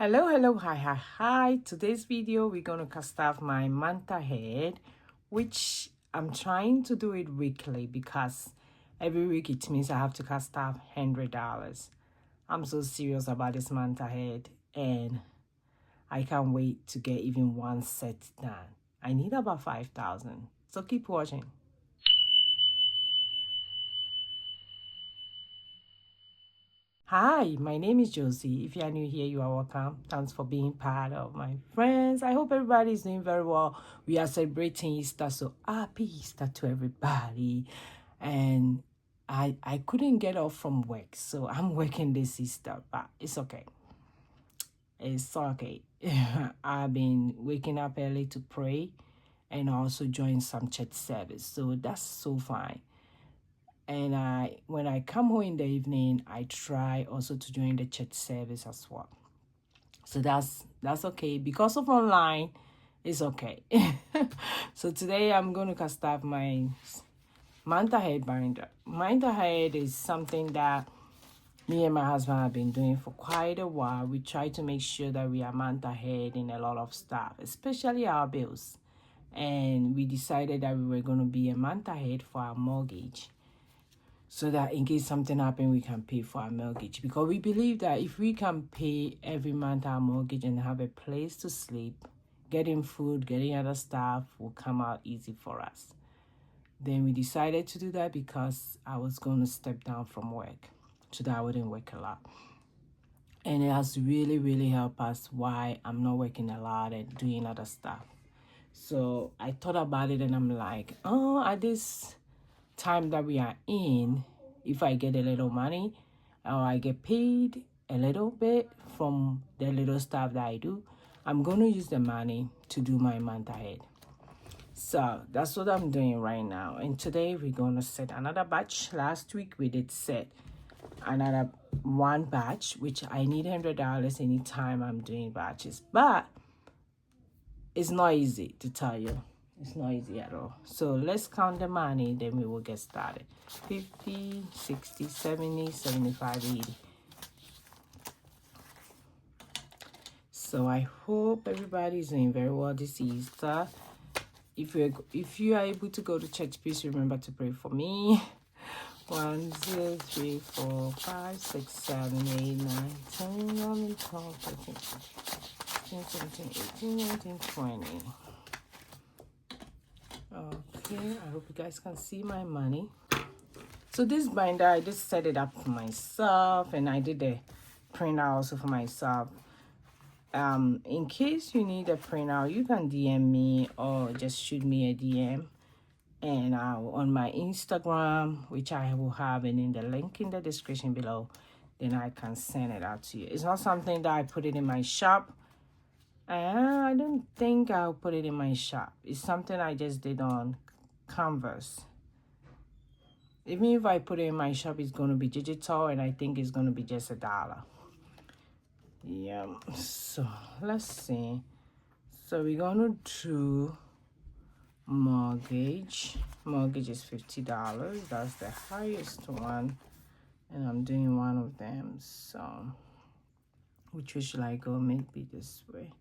Hello, hi. Today's video, we're going to cast off my manta head, which I'm trying to do it weekly because every week it means I have to cast off $100. I'm so serious about this manta head and I can't wait to get even one set done. I need about 5,000. So keep watching. Hi, my name is Josie. If you are new here, you are welcome. Thanks for being part of my friends. I hope everybody is doing very well. We are celebrating Easter, so happy Easter to everybody. And I couldn't get off from work, so I'm working this Easter, but it's okay. It's okay. I've been waking up early to pray and also join some church service, so that's so fine. And when I come home in the evening, I try also to join the church service as well. So that's okay. Because of online, it's okay. So today I'm going to cast off my manta head binder. Manta head is something that me and my husband have been doing for quite a while. We try to make sure that we are manta head in a lot of stuff, especially our bills. And we decided that we were going to be a manta head for our mortgage, so that in case something happens, we can pay for our mortgage. Because we believe that if we can pay every month our mortgage and have a place to sleep, getting food, getting other stuff will come out easy for us. Then we decided to do that because I was going to step down from work so that I wouldn't work a lot. And it has really, really helped us why I'm not working a lot and doing other stuff. So I thought about it and I'm like, at this time that we are in, if I get a little money or I get paid a little bit from the little stuff that I do, I'm going to use the money to do my manta head. So that's what I'm doing right now. And today we're going to set another batch. Last week we did set another one batch, which I need $100 anytime I'm doing batches. But it's not easy, to tell you. It's not easy at all. So let's count the money, then we will get started. 50, 60, 70, 75, 80. So I hope everybody is doing very well this Easter. If you are able to go to church, please remember to pray for me. 1, 2, 3, 4, 5, 6, 7, 8, 9, 10, 11, 12, 13, 14, 17, 18, 19, 20. Okay, I hope you guys can see my money. So this binder, I just set it up for myself, and I did the printer also for myself. In case you need a printer, you can DM me or just shoot me a DM, and on my Instagram, which I will have it in the link in the description below, then I can send it out to you. It's not something that I put it in my shop. I don't think I'll put it in my shop. It's something I just did on Canvas. Even if I put it in my shop, it's going to be digital, and I think it's going to be just $1. Yeah, so let's see. So we're going to do mortgage. Mortgage is $50. That's the highest one, and I'm doing one of them. So which way should I go? Maybe this way.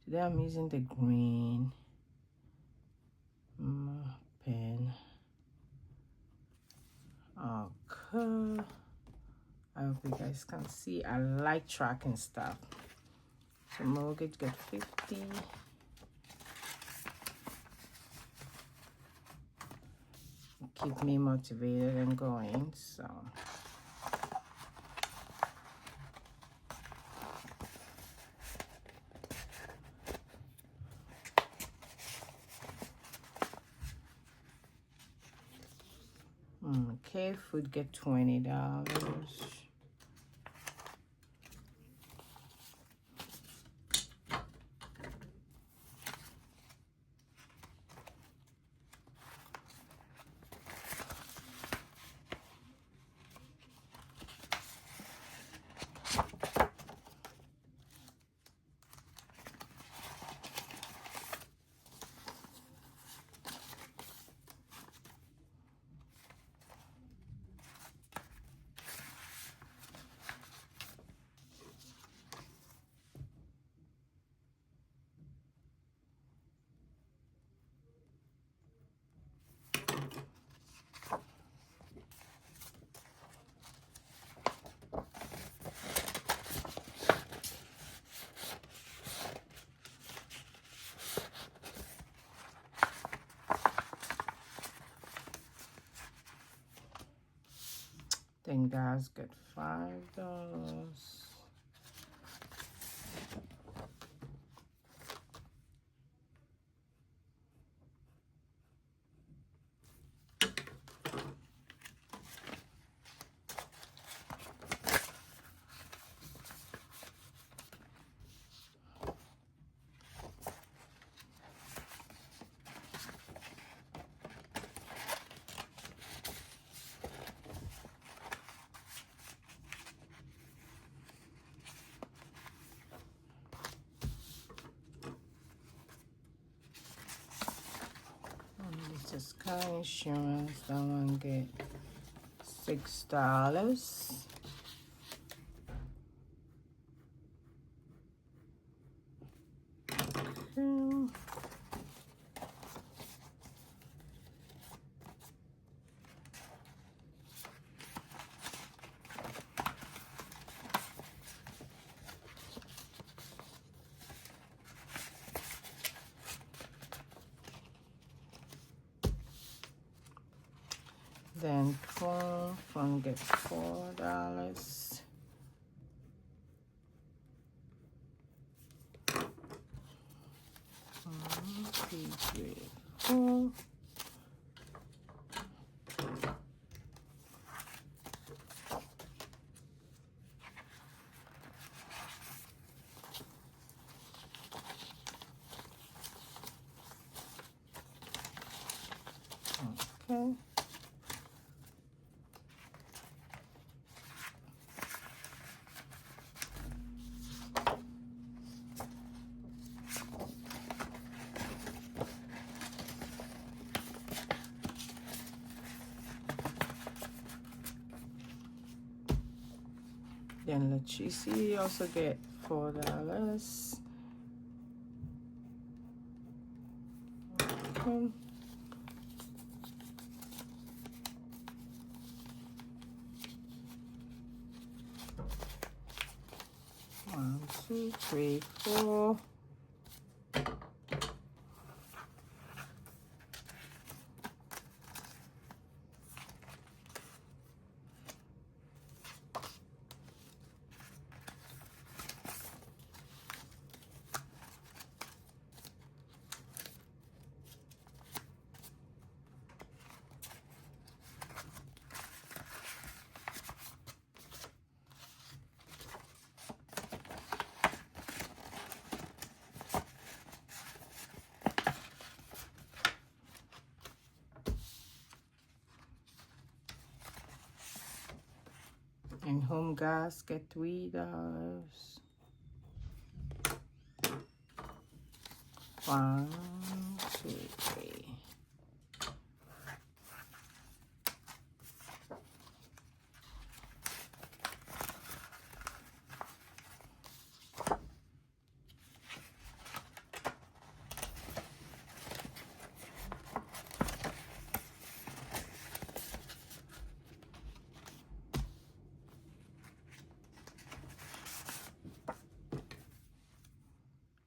Today I'm using the green pen. Okay, I hope you guys can see. I like tracking stuff. So mortgage get 50. Keep me motivated and going. So okay, food get $20. Then guys get $5. This is car insurance. That one get $6. Then phone get $4. Two, three, four. Okay. Then electricity also get $4. Okay. One, two, three, four. And home gas get $3. One, two, three.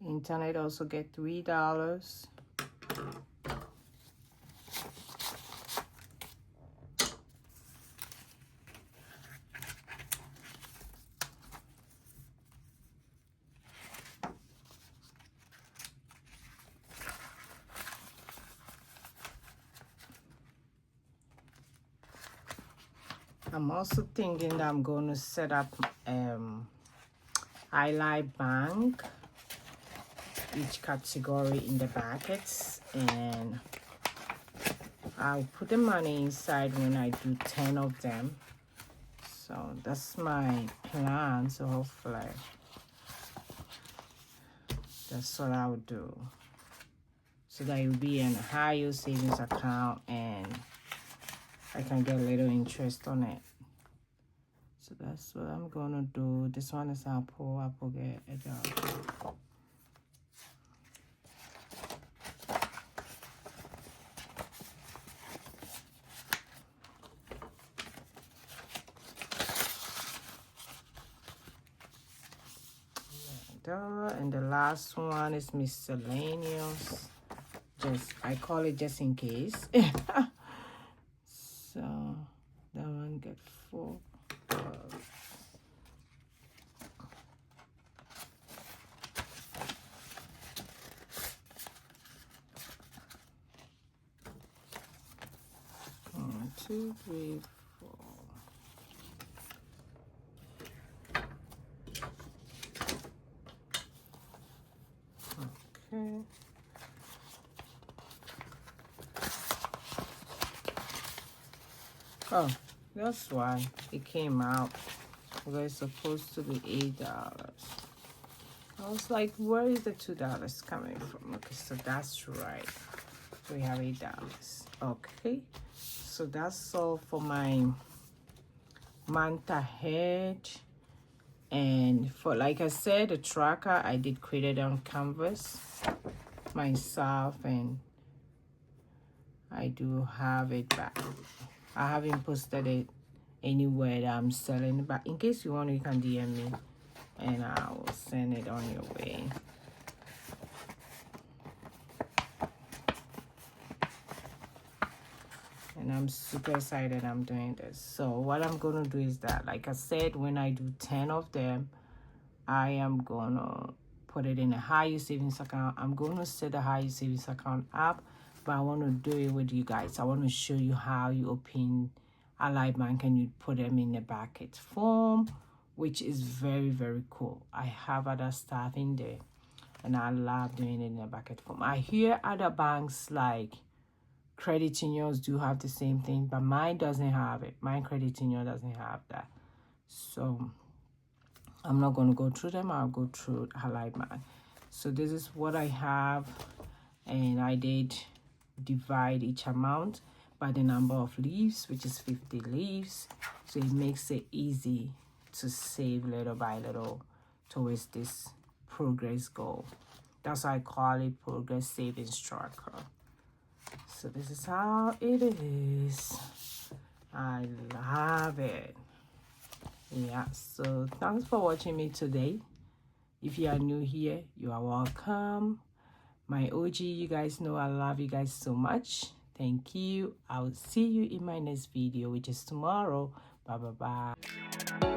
Internet also get $3. I'm also thinking that I'm going to set up highlight bank each category in the brackets, and I'll put the money inside when I do 10 of them. So that's my plan. So hopefully that's what I'll do, so that it will be in a higher savings account and I can get a little interest on it. So that's what I'm gonna do. This one is Apple get a job. And the last one is miscellaneous. I call it just in case. So that one get $4. 2, 3, 4. Okay. Oh, that's why it came out. Because it's supposed to be $8. I was like, where is the $2 coming from? Okay, so that's right. So we have $8. Okay, so that's all for my month ahead. And for, like I said, the tracker I did create it on Canvas myself, and I do have it back. I haven't posted it anywhere that I'm selling it, but in case you want, you can DM me and I will send it on your way. And I'm super excited I'm doing this. So what I'm gonna do is that, like I said, when I do 10 of them, I am gonna put it in a high savings account. I'm gonna set the high savings account up, but I want to do it with you guys. I want to show you how you open Ally Bank and you put them in a bucket form, which is very, very cool. I have other stuff in there and I love doing it in a bucket form. I hear other banks like credit unions do have the same thing, but mine doesn't have it. My credit union doesn't have that. So I'm not going to go through them. I'll go through Ally Bank. So this is what I have, and I did divide each amount by the number of leaves, which is 50 leaves. So it makes it easy to save little by little towards this progress goal. That's why I call it progress savings tracker. So this is how it is. I love it. Yeah, so thanks for watching me today. If you are new here, you are welcome. My OG, you guys know I love you guys so much. Thank you. I'll see you in my next video, which is tomorrow. Bye bye bye.